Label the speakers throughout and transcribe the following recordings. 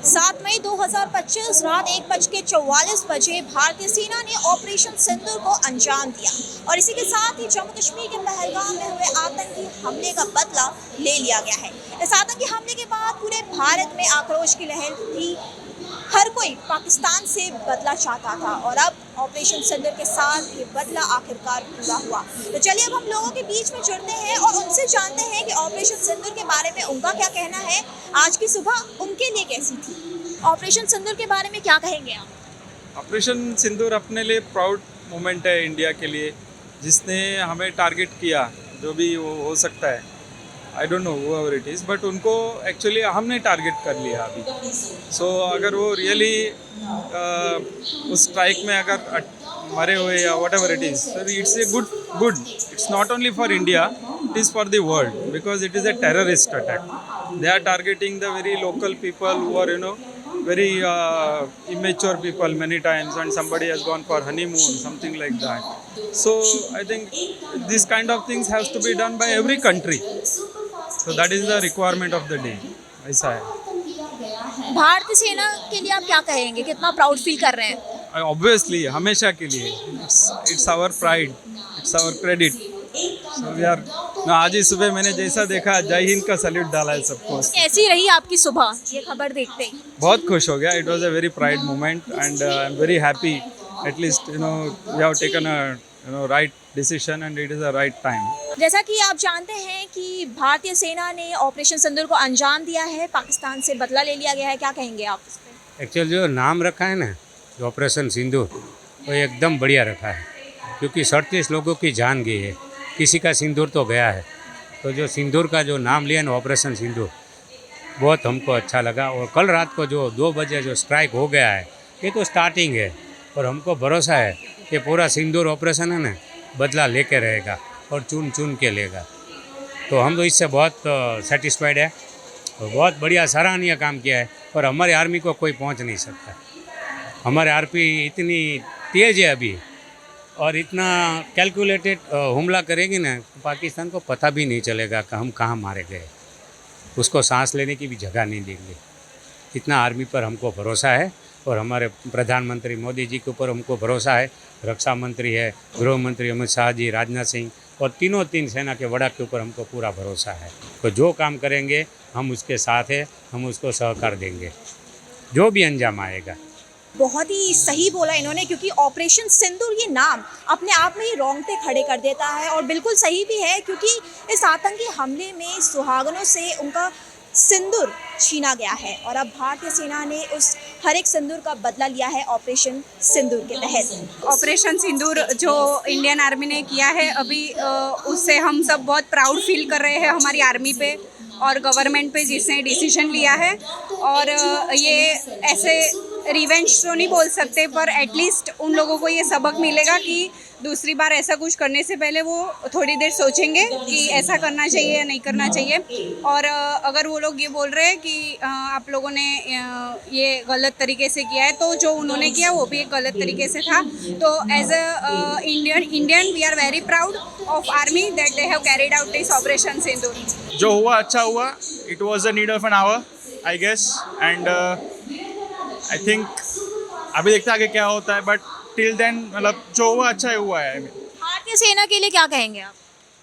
Speaker 1: 7 मई 2025 रात 1:44 भारतीय सेना ने ऑपरेशन सिंदूर को अंजाम दिया और इसी के साथ ही जम्मू कश्मीर के पहलगाम में हुए आतंकी हमले का बदला ले लिया गया है। इस आतंकी हमले के बाद पूरे भारत में आक्रोश की लहर थी। हर कोई पाकिस्तान से बदला चाहता था और अब ऑपरेशन सिंदूर के साथ ये बदला आखिरकार पूरा हुआ। तो चलिए अब हम लोगों के बीच में जुड़ते हैं और उनसे जानते हैं कि ऑपरेशन सिंदूर के बारे में उनका क्या कहना है, आज की सुबह उनके लिए कैसी थी। ऑपरेशन सिंदूर के बारे में क्या कहेंगे आप?
Speaker 2: ऑपरेशन सिंदूर अपने लिए प्राउड मोमेंट है इंडिया के लिए, जिसने हमें टारगेट किया, जो भी वो हो सकता है, I don't know whoever it is, but उनको एक्चुअली हमने टारगेट कर लिया अभी। सो अगर वो रियली उस स्ट्राइक में अगर मरे हुए या whatever it is, it's a good it's not only for India, it is for the world, because it is a terrorist attack. They are targeting the very local people who are very immature people many times, and somebody has gone for honeymoon, something like that. So I think this kind of things has to be done by every country. So that is the requirement of the day. ऐसा है।
Speaker 1: भारतीय सेना के लिए आप क्या कहेंगे, कितना प्राउड फील कर रहे हैं?
Speaker 2: Obviously हमेशा के लिए it's our pride, it's our credit. So we are आज ही सुबह मैंने जैसा देखा, जय हिंद का सैल्यूट डाला है सबको।
Speaker 1: कैसी रही आपकी सुबह ये खबर देखते ही?
Speaker 2: बहुत खुश हो गया। It was a very pride moment and I am very happy, at least we have taken a right decision and it is a right time.
Speaker 1: जैसा कि आप जानते हैं कि भारतीय सेना ने ऑपरेशन सिंदूर को अंजाम दिया है, पाकिस्तान से बदला ले लिया गया है, क्या कहेंगे आप इस पर?
Speaker 3: एक्चुअल जो नाम रखा है ना, जो ऑपरेशन सिंदूर, वो एकदम बढ़िया रखा है, क्योंकि 37 लोगों की जान गई है, किसी का सिंदूर तो गया है। तो जो सिंदूर का जो नाम लिया ना, ऑपरेशन सिंदूर, बहुत हमको अच्छा लगा। और कल रात को जो 2 बजे जो स्ट्राइक हो गया है, ये तो स्टार्टिंग है, और हमको भरोसा है कि पूरा सिंदूर ऑपरेशन है ना, बदला लेके रहेगा और चुन चुन के लेगा। तो हम तो इससे बहुत सेटिस्फाइड है और बहुत बढ़िया सराहनीय काम किया है। और हमारे आर्मी को कोई पहुंच नहीं सकता। हमारे आर्मी इतनी तेज़ है अभी, और इतना कैलकुलेटेड हमला करेगी ना, तो पाकिस्तान को पता भी नहीं चलेगा कि हम कहाँ मारे गए। उसको सांस लेने की भी जगह नहीं देंगे। इतना आर्मी पर हमको भरोसा है, और हमारे प्रधानमंत्री मोदी जी के ऊपर हमको भरोसा है। रक्षा मंत्री है, गृह मंत्री अमित शाह जी, राजनाथ सिंह, और तीन सेना के वड़ा के ऊपर हमको पूरा भरोसा है। तो जो काम करेंगे हम उसके साथ हैं, हम उसको सहकार देंगे, जो भी अंजाम आएगा।
Speaker 1: बहुत ही सही बोला इन्होंने, क्योंकि ऑपरेशन सिंदूर ये नाम अपने आप में ही रोंगटे खड़े कर देता है और बिल्कुल सही भी है, क्योंकि इस आतंकी हमले में सुहागनों से उनका सिंदूर छीना गया है और अब भारतीय सेना ने उस हर एक सिंदूर का बदला लिया है ऑपरेशन सिंदूर के तहत।
Speaker 4: ऑपरेशन सिंदूर जो इंडियन आर्मी ने किया है अभी, उससे हम सब बहुत प्राउड फील कर रहे हैं हमारी आर्मी पे और गवर्नमेंट पे, जिसने डिसीजन लिया है। और ये ऐसे रिवेंज तो नहीं बोल सकते, पर एटलीस्ट उन लोगों को ये सबक मिलेगा कि दूसरी बार ऐसा कुछ करने से पहले वो थोड़ी देर सोचेंगे कि ऐसा करना चाहिए या नहीं करना चाहिए। और अगर वो लोग ये बोल रहे हैं कि आप लोगों ने ये गलत तरीके से किया है, तो जो उन्होंने किया वो भी एक गलत तरीके से था। तो as a Indian we are very proud of army that they have carried out this operation Sindoor.
Speaker 5: जो हुआ अच्छा हुआ। It was the need of an hour I guess, and I think अभी देखते हैं आगे क्या होता है, बट टिल देन मतलब जो हुआ अच्छा ही हुआ है।
Speaker 1: भारतीय सेना के लिए क्या कहेंगे आप?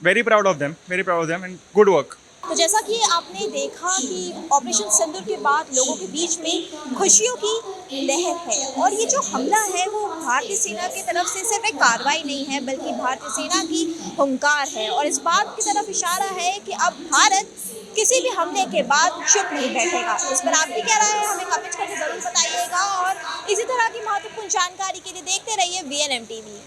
Speaker 5: Very proud of them and good work.
Speaker 1: तो जैसा कि आपने देखा कि ऑपरेशन सिंदूर के बाद लोगों के बीच में खुशियों की लहर है, और ये जो हमला है वो भारतीय सेना की तरफ से सिर्फ एक कार्रवाई नहीं है, बल्कि भारतीय सेना की हुंकार है और इस बात की तरफ इशारा है कि अब भारत किसी भी हमले के बाद चुप नहीं बैठेगा। इस पर आपकी क्या राय है, हमें कमेंट करके ज़रूर बताइएगा और इसी तरह की महत्वपूर्ण जानकारी के लिए देखते रहिए VNM TV।